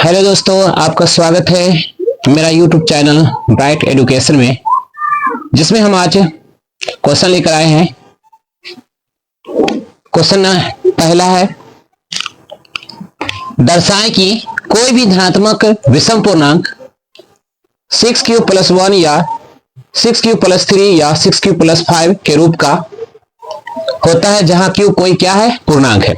Hello दोस्तों, आपका स्वागत है मेरा यूट्यूब चैनल ब्राइट एजुकेशन में, जिसमें हम आज क्वेश्चन लेकर आए हैं। क्वेश्चन पहला है, दर्शाएं कि कोई भी धनात्मक विषम पूर्णांक 6q+1 या 6q+3 या 6q+5 के रूप का होता है, जहां q कोई क्या है, पूर्णांक है।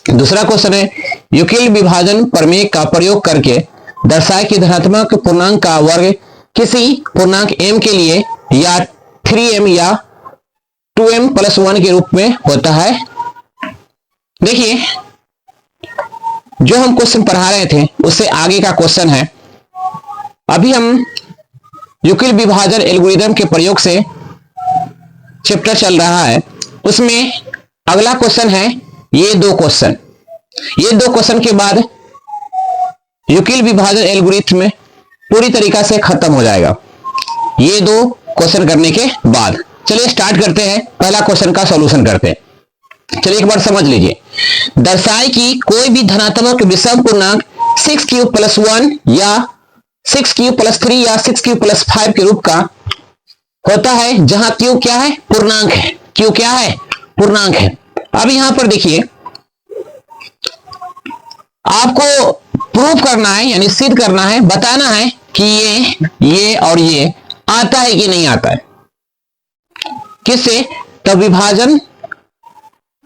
दूसरा क्वेश्चन है, यूक्लिड विभाजन प्रमेय का प्रयोग करके दर्शाए कि धनात्मक पूर्णांक का वर्ग किसी पूर्णांक m के लिए या 3m या 2m+1 के रूप में होता है। देखिए, जो हम क्वेश्चन पढ़ा रहे थे उससे आगे का क्वेश्चन है। अभी हम यूक्लिड विभाजन एल्गोरिथम के प्रयोग से चैप्टर चल रहा है, उसमें अगला क्वेश्चन है ये दो क्वेश्चन के बाद यूक्लिड विभाजन एल्गोरिथम पूरी तरीका से खत्म हो जाएगा। ये दो क्वेश्चन करने के बाद चलिए स्टार्ट करते हैं, पहला क्वेश्चन का सॉल्यूशन करते हैं। चलिए एक बार समझ लीजिए, दर्शाए कि कोई भी धनात्मक विषम पूर्णांक 6q+1 या 6q+3 या 6q+5 के रूप का होता है, जहां q क्या है, पूर्णांक है। q क्या है, पूर्णांक है। अब यहां पर देखिए, आपको प्रूफ करना है, यानी सिद्ध करना है, बताना है कि ये और ये आता है कि नहीं आता है। किससे? तो विभाजन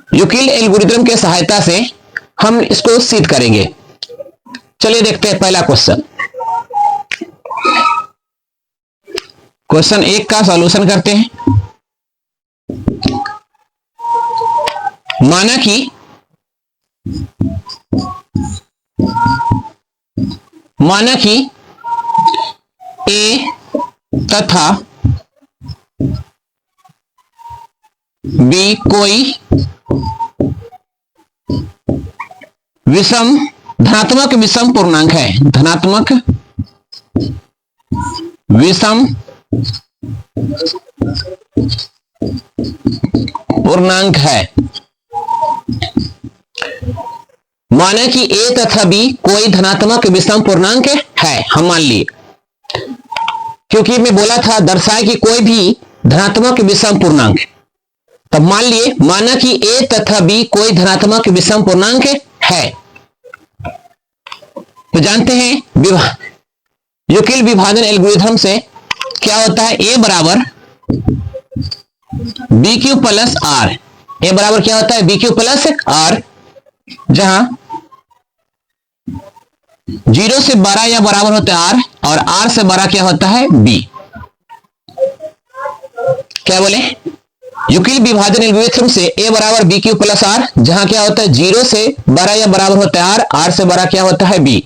यूक्लिड एल्गोरिथम के सहायता से हम इसको सिद्ध करेंगे। चलिए देखते हैं पहला क्वेश्चन। क्वेश्चन 1 का सॉल्यूशन करते हैं। माना कि ए तथा बी कोई धनात्मक विषम पूर्णांक है। धनात्मक विषम पूर्णांक है। माना कि ए तथा बी कोई धनात्मक विषम पूर्णांक है। हम मान लिए, क्योंकि मैं बोला था दर्शाए कि कोई भी धनात्मक विषम पूर्णांक, तब मान लिए, माना कि ए तथा बी कोई धनात्मक विषम पूर्णांक है। तो जानते हैं यूक्लिड विभाजन एल्गोरिथम से क्या होता है, ए बराबर BQ+R। ए बराबर क्या होता है, BQ+R, जहां 0 से बड़ा या बराबर होता है R, और R से बड़ा क्या होता है, B। क्या बोले? यूक्लिड विभाजन एल्गोरिथम से ए बराबर BQ+R, जहां क्या होता है, 0 से बड़ा या बराबर होता है R, R से बड़ा क्या होता है, B।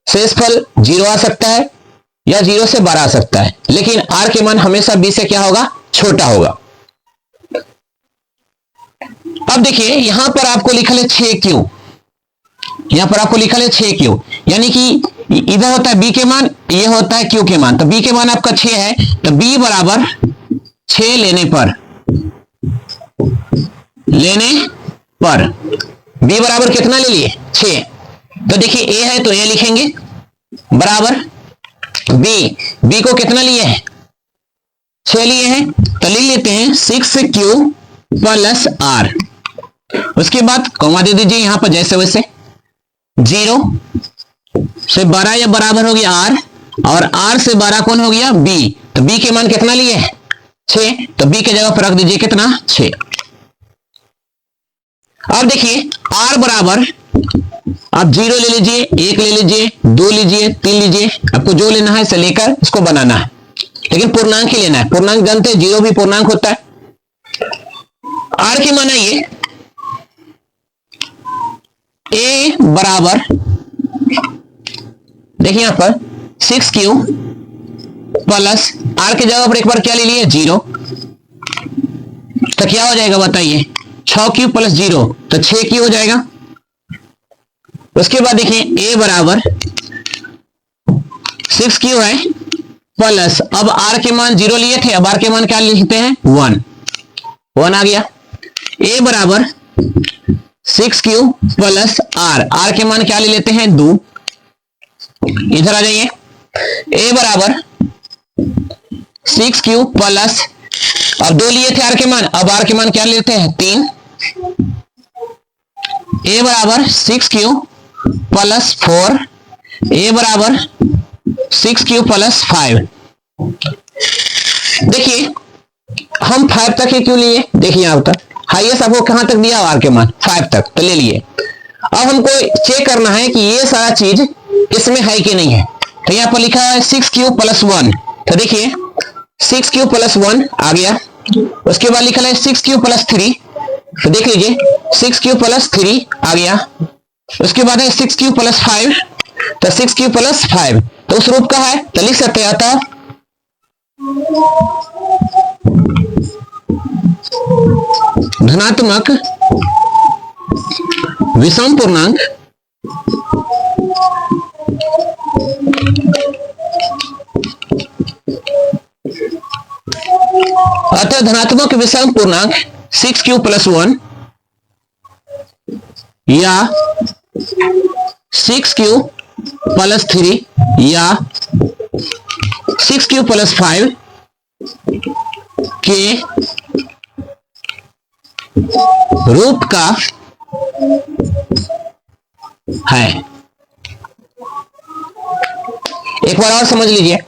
शेषफल 0 आ सकता है या 0 से बड़ा आ सकता है, लेकिन R के मान हमेशा B से क्या होगा, छोटा होगा। अब देखिए, यहां पर आपको लिखा है 6q, यहां पर आपको लिखा है 6q, यानी कि इधर होता है b के मान, ये होता है q के मान। तो b के मान आपका 6 है, तो b बराबर 6 लेने पर b बराबर कितना ले लिए, 6। तो देखिए a है तो a लिखेंगे, बराबर b को कितना लिए हैं, 6 लिए हैं, तो लिख लेते हैं 6q+R। उसके बाद कॉमा दे दीजिए यहां पर, जैसे वैसे 0 से बड़ा या बराबर हो गया R, और R से बड़ा कौन हो गया, B। तो B के मान कितना लिए, 6, तो B के जगह पर रख दीजिए कितना, 6। अब देखिए R बराबर, आप 0 ले लीजिए, 1 ले लीजिए, 2 लीजिए, 3 लीजिए, आपको जो लेना है इसे लेकर इसको बनाना है, लेकिन पूर्णांक ही लेना है। पूर्णांक जानते हैं 0 भी पूर्णांक होता है। R की माना ये A बराबर, देखिए यहां पर 6q प्लस R के जगह पर एक बार क्या ले लिए, 0, तो क्या हो जाएगा बताइए, 6q + 0, तो 6q हो जाएगा। उसके बाद देखिए A बराबर 6q है प्लस, अब R के मान 0 लिए थे, अब R के मान क्या लिखते हैं, 1 आ गया। A बराबर 6q + R, R के मान क्या ले लेते हैं, 2, इधर आ जाइए, a बराबर 6q प्लस, अब 2 लिए थे r के मान, अब r के मान क्या लेते हैं 3, a बराबर 6q प्लस 4, a बराबर 6q प्लस 5। देखिए हम 5 तक ही क्यों लिए, देखिए यहां तक हाईएस्ट आपको कहां तक दिया आर के मान 5 तक, तो ले लिए। अब हमको चेक करना है कि ये सारा चीज इसमें है कि नहीं है, तो यहां पर लिखा है 6q प्लस 1, तो देखिए 6q प्लस 1 आ गया, उसके बाद लिखा है 6q प्लस 3, तो देख लीजिए 6q प्लस 3 आ गया, उसके बाद है 6q प्लस 5, तो 6q प्लस 5 तो उस रूप का है, तो लिख सकते हैं अतः धनात्मक विषम पूर्णांक अतः धनात्मक विषम पूर्णांक 6q प्लस 1 या 6q प्लस 3 या 6q प्लस 5 के रूप का है। एक बार और समझ लीजिए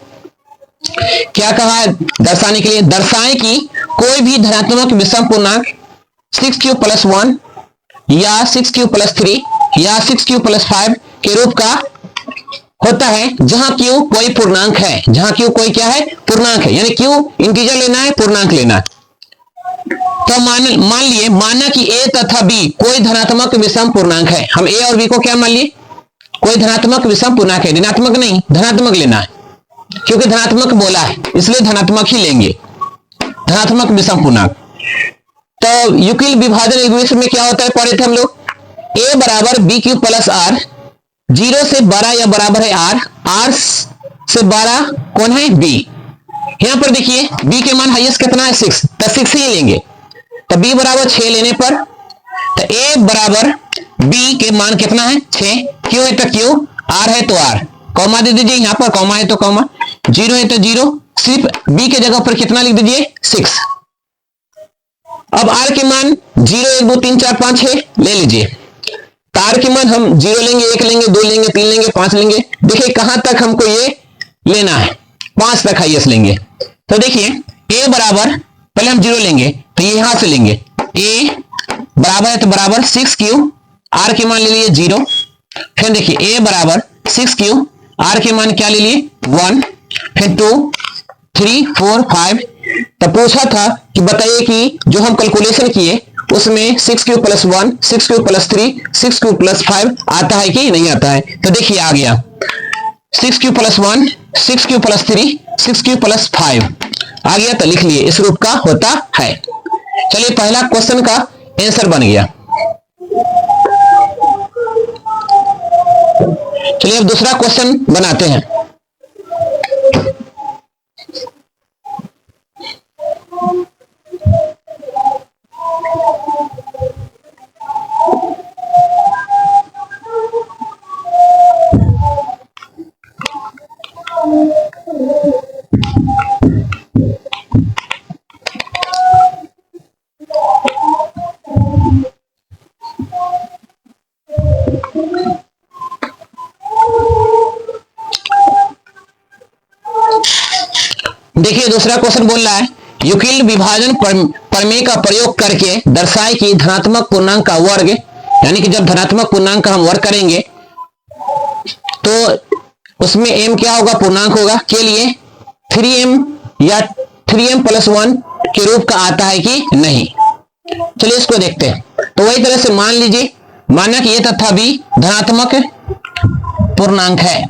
क्या कहा है दर्शाने के लिए, दर्शाएं कि कोई भी धनात्मक विषम पूर्णांक 6q प्लस 1 या 6q प्लस 3 या 6q प्लस 5 के रूप का होता है जहां q कोई पूर्णांक है, जहां q कोई क्या है पूर्णांक है, यानी q इंटीजर लेना है, पूर्णांक लेना है। तो मान लिए, माना कि a तथा b कोई धनात्मक विषम पूर्णांक है, हम a और b को क्या मान लिए कोई धनात्मक विषम पूर्णांक है, ऋणात्मक नहीं धनात्मक लेना है, क्योंकि धनात्मक बोला है इसलिए धनात्मक ही लेंगे, धनात्मक विषम पूर्णांक। तो यूक्लिड विभाजन इक्वेशन में क्या होता है पढ़े थे हम लोग, a बराबर बी क्यू प्लस आर, 0 से बड़ा या बराबर है r, r से बड़ा कौन है b। यहां पर देखिए b के मान हाईएस्ट कितना है 6, तो 6 ही लेंगे, तो b बराबर 6 लेने पर तो a बराबर b के मान कितना है 6, क्यों है तो क्यों, r है तो r, कॉमा दे दीजिए, यहां पर कॉमा है तो कॉमा, 0 है तो 0, सिर्फ b के जगह पर कितना लिख दीजिए 6। अब r के मान 0 1 2 3 4 5 6 ले लीजिए, तो r के मान हम 0 लेंगे, 1 लेंगे, 2 लेंगे, 3 लेंगे, 5 लेंगे, देखिए कहां तक हमको ये लेना है 5 तक हाईएस्ट लेंगे। तो देखिए a बराबर पहले हम 0 लेंगे, तो ये यहां से लेंगे, a बराबर है तो बराबर 6q, r के मान ले लिए 0, फिर देखिए a बराबर 6q, r के मान क्या ले लिए 1, फिर 2 3 4 5। तो पूछा था कि बताइए कि जो हम कैलकुलेशन किए उसमें 6q plus 1 6q plus 3 6q plus 5 आता है कि नहीं आता है, तो देखिए आ गया 6q plus 1 6q plus 3 6q plus 5 आ गया, तो लिख लिए इस रूप का होता है। चलिए पहला क्वेश्चन का आंसर बन गया। चलिए अब दूसरा क्वेश्चन बनाते हैं। देखिए दूसरा क्वेश्चन बोल रहा है यूक्लिड विभाजन प्रमेय का प्रयोग करके दर्शाए कि धनात्मक पूर्णांक का वर्ग, यानी कि जब धनात्मक पूर्णांक का हम वर्ग करेंगे तो उसमें m क्या होगा पूर्णांक होगा, के लिए 3m या 3m प्लस 1 के रूप का आता है कि नहीं। चलिए इसको देखते हैं। तो वही तरह से मान लीजिए, माना कि a तथा b धनात्मक पूर्णांक है,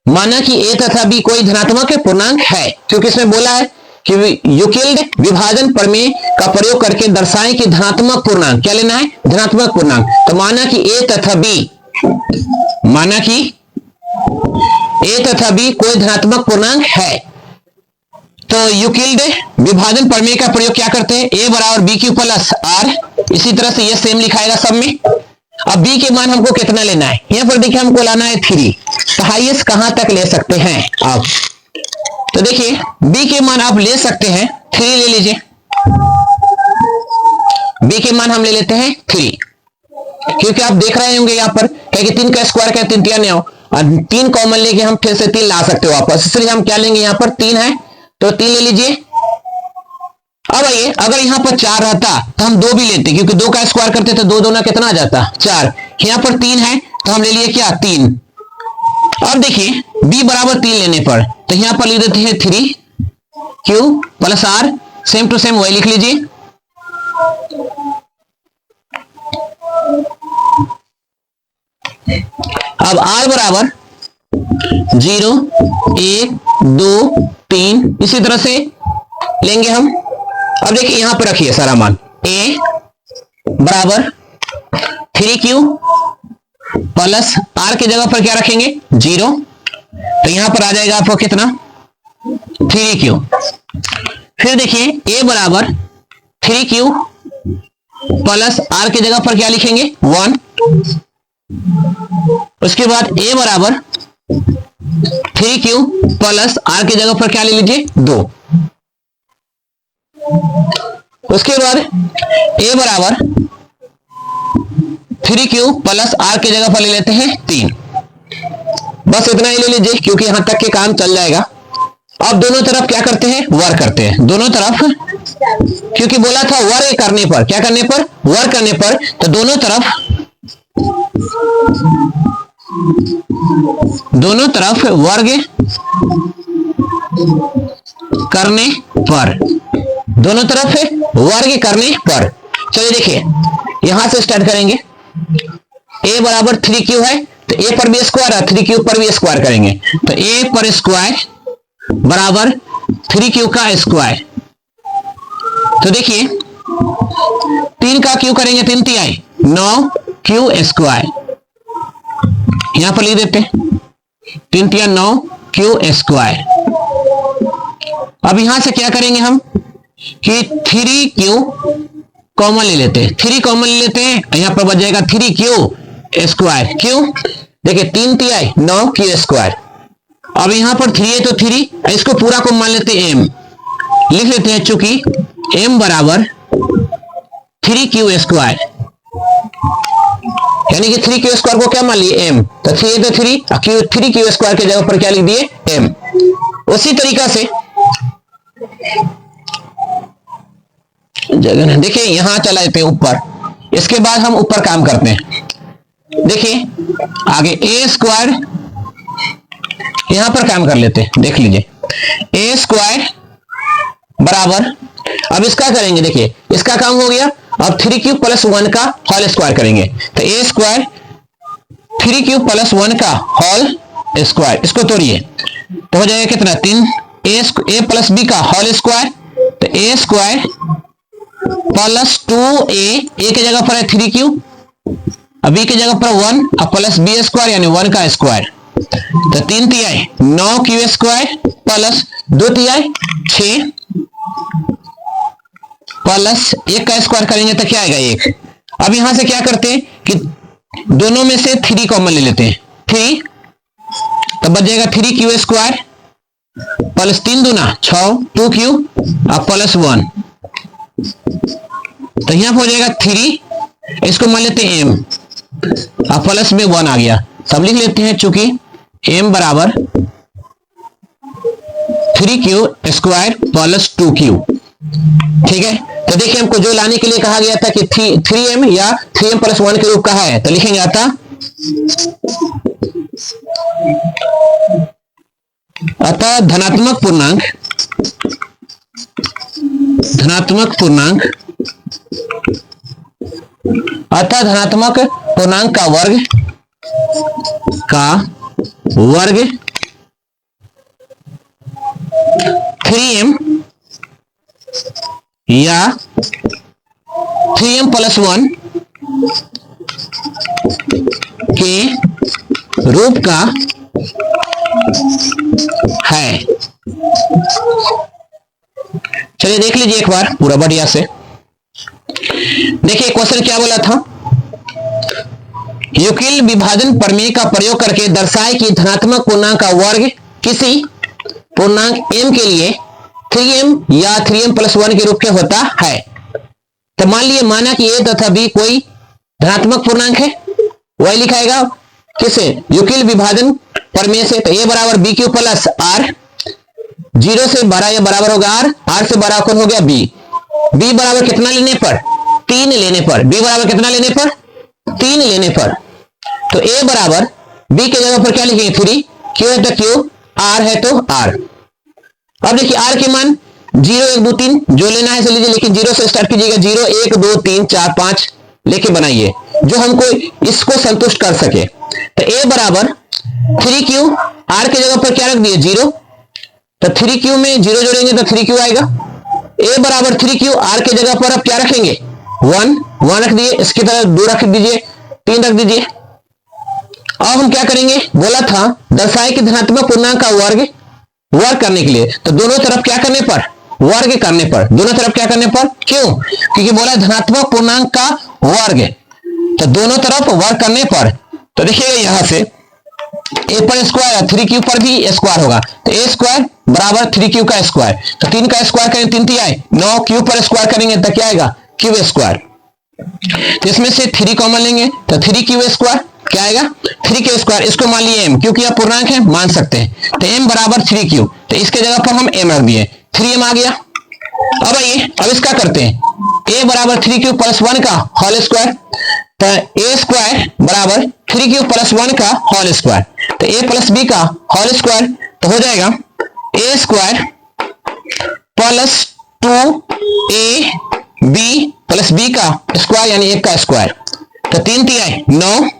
माना कि a तथा b कोई धनात्मक पूर्णांक है, क्योंकि इसमें बोला है कि यूक्लिड विभाजन प्रमेय का प्रयोग करके दर्शाएं कि धनात्मक पूर्णांक क्या लेना है धनात्मक पूर्णांक। तो माना कि a तथा b, माना कि a तथा b कोई धनात्मक पूर्णांक है, तो यूक्लिड विभाजन प्रमेय का प्रयोग क्या करते हैं, a बराबर बी क्यू प्लस आर, इसी तरह से ये सेम लिखाएगा सब में। अब b के मान हमको कितना लेना है, यहाँ पर देखिए हमको लाना है 3, तो हाईएस्ट कहां तक ले सकते हैं आप, तो देखिए b के मान आप ले सकते हैं 3 ले लीजिए, b के मान हम ले लेते हैं 3, क्योंकि आप देख रहे होंगे यहाँ पर क्या कि 3 का स्क्वायर क्या 3 3 और 3 कॉमन लेके हम फिर से 3 ला सकते हो वापस, इसलिए हम क्या लेंगे यहाँ पर 3 है तो 3 ले लीजिए। अब आइए अगर यहाँ पर 4 रहता तो हम 2 भी लेते, क्योंकि 2 का स्क्वायर करते तो 2 दूना कितना आ जाता 4, यहाँ पर 3 है तो हम ले लिए क्या 3। अब देखिए b बराबर 3 लेने पर तो यहाँ पर लिख देते हैं 3q plus r, same to same वही लिख लीजिए। अब r बराबर 0 1 2 3 इसी तरह से लेंगे हम। अब देखिए यहां पर रखिए सारा मान, a बराबर 3q प्लस r की जगह पर क्या रखेंगे 0, तो यहां पर आ जाएगा आपको कितना 3q। फिर देखिए a बराबर 3q प्लस r की जगह पर क्या लिखेंगे 1, उसके बाद a बराबर 3q प्लस r की जगह पर क्या ले लीजिए 2, उसके बाद a बराबर 3q प्लस r की जगह पर ले लेते हैं 3, बस इतना ही ले लीजिए क्योंकि यहां तक के काम चल जाएगा। अब दोनों तरफ क्या करते हैं वर्क करते हैं, दोनों तरफ, क्योंकि बोला था वर्क करने पर, क्या करने पर वर्क करने पर, तो दोनों तरफ वर्ग करने पर, दोनों तरफ वर्ग करने पर। चलिए देखिए यहां से स्टार्ट करेंगे, a बराबर 3q है तो a पर भी स्क्वायर है 3q पर भी स्क्वायर करेंगे, तो a पर स्क्वायर बराबर 3q का स्क्वायर, तो देखिए 3 का q करेंगे 3 तिहाई 9q स्क्वायर, यहां पर लिख देते हैं 3 तिहाई 9q स्क्वायर। अब यहां से क्या करेंगे हम कि 3q कॉमन ले लेते हैं, 3 कॉमन ले लेते हैं, यहां पर बच जाएगा 3q स्क्वायर, क्यों देखिए 3 तिहाई 9q स्क्वायर। अब यहां पर 3 है तो 3, इसको पूरा को मान लेते हैं m, लिख लेते हैं चूंकि m बराबर 3q स्क्वायर, यानी कि 3q स्क्वायर को क्या मान लिए m, तो 3 है तो 3, 3q स्क्वायर के जगह पर क्या लिख दिए m। उसी तरीका से जगह देखिए यहां चला जाते हैं ऊपर, इसके बाद हम ऊपर काम करते हैं। देखिए आगे a स्क्वायर यहां पर काम कर लेते हैं, देख लीजिए a स्क्वायर बराबर, अब इसका करेंगे, देखिए इसका काम हो गया, अब 3q प्लस 1 का होल स्क्वायर करेंगे, तो a स्क्वायर 3q प्लस 1 का होल स्क्वायर, इसको तोड़िए तो हो जाएगा कितना 3, a प्लस b का होल स्क्वायर, तो a स्क्वायर प्लस 2a की जगह पर है 3q, अब b की जगह पर 1 और प्लस b स्क्वायर यानी 1 का स्क्वायर, तो 3 तिहाई 9q स्क्वायर प्लस 2 तिहाई 6 प्लस 1 का स्क्वायर करेंगे तो क्या आएगा 1। अब यहां से क्या करते हैं कि दोनों में से 3 कॉमन ले लेते हैं, 3 तो बच जाएगा 3q स्क्वायर प्लस 3 दूना 6 2q और प्लस 1, तो यहां पर हो जाएगा 3, इसको मान लेते हैं m और प्लस में 1 आ गया, सब लिख लेते हैं चूंकि m बराबर 3q स्क्वायर प्लस 2q, ठीक है। तो देखिए हमको जो लाने के लिए कहा गया था कि 3m या 3m प्लस 1 के रूप कहा है, तो लिखेंगे आता अतः धनात्मक पूर्णांक अतः धनात्मक पूर्णांक का वर्ग 3m या 3m प्लस 1 के रूप का है। चलिए देख लीजिए एक बार पूरा बढ़िया से, देखिए क्वेश्चन क्या बोला था, यूक्लिड विभाजन प्रमेय का प्रयोग करके दर्शाए कि धनात्मक पूर्णांक का वर्ग किसी पूर्णांक m के लिए 3m या 3m + 1 के रूप में होता है। तो मान लिए माना कि a तथा b कोई धनात्मक पूर्णांक है, वही लिखाएगा किसे, यूक्लिड विभाजन प्रमेय से। तो a बराबर b³ + r, 0 से बड़ा या बराबर होगा r से बड़ा कौन हो गया b बराबर कितना लेने पर, 3 लेने पर, b बराबर कितना लेने पर, 3 लेने पर। तो a बराबर b के जगह पर क्या लिखेंगे 3, q है तो q, r है तो r। अब देखिए r के मान 0 1 2 3 जो लेना है से लीजिए, लेकिन 0 से स्टार्ट कीजिएगा, 0 1 2 3 4 5 लेके बनाइए जो हमको इसको संतुष्ट कर सके। तो a बराबर 3q, r के जगह पर क्या रख दिए 0, तो 3q में 0 जोड़ेंगे तो 3q आएगा। a बराबर 3q, r के जगह पर अब क्या रखेंगे 1 रख दिए, इसकी तरह 2 रख दीजिए, 3 रख दीजिए। अब हम क्या करेंगे, बोला था दर्शाए कि धनात्मक पूर्णांक का वर्ग करने के लिए, तो दोनों तरफ क्या करने पर, वर्ग करने पर, दोनों तरफ क्या करने पर, क्यों, क्योंकि बोला धनात्मक पूर्णांक का वर्ग, तो दोनों तरफ वर्ग करने पर। तो देखिएगा यहां से a पर स्क्वायर है, 3q पर भी स्क्वायर होगा, तो a स्क्वायर बराबर 3q का स्क्वायर, तो 3 का स्क्वायर करेंगे 3 3 आए 9, q पर स्क्वायर करेंगे तो क्या आएगा q स्क्वायर। तो इसमें से 3 कॉमन लेंगे तो 3q स्क्वायर क्या आएगा 3q स्क्वायर, इसको मान लिए m क्योंकि यह पूर्णांक है मान सकते हैं, तो m बराबर 3q, तो इसके जगह पर हम m रख दिए, 3m आ गया। अब आइए अब इसका करते हैं, a बराबर 3q + 1 का होल स्क्वायर, तो a स्क्वायर बराबर 3q + 1 का होल स्क्वायर, तो a + b का होल स्क्वायर, तो हो जाएगा a स्क्वायर + 2ab + b का स्क्वायर यानी 1 का स्क्वायर, तो 3 3 9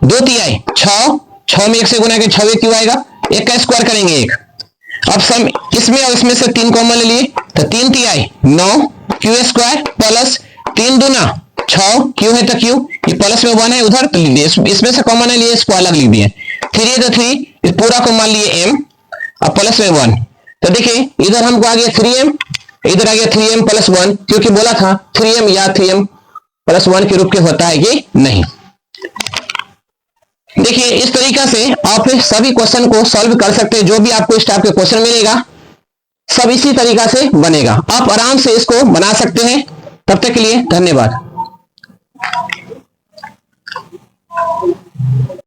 2 3 6 में 1 से गुना के 6 क्यों आएगा, 1 का स्क्वायर करेंगे 1। अब सम इसमें और इसमें से 3 कॉमन ले लिए, तो 3 3 9 q स्क्वायर प्लस 3 दूना 6 q है तो q, ये प्लस में 1 है उधर तो लीजिए, इसमें से कॉमन है लिए स्क्वायर अलग लिख दिए, 3 है तो 3, इस पूरा को मान लिए m, अब प्लस में 1, तो देखिए इधर हमको आ गया 3m, इधर आ गया 3m + 1, क्योंकि बोला था 3m या 3m + 1 के रूप के होता है कि नहीं। देखिए इस तरीका से आप सभी क्वेश्चन को सॉल्व कर सकते हैं, जो भी आपको इस टाइप के क्वेश्चन मिलेगा सब इसी तरीका से बनेगा, आप आराम से इसको बना सकते हैं। तब तक के लिए धन्यवाद।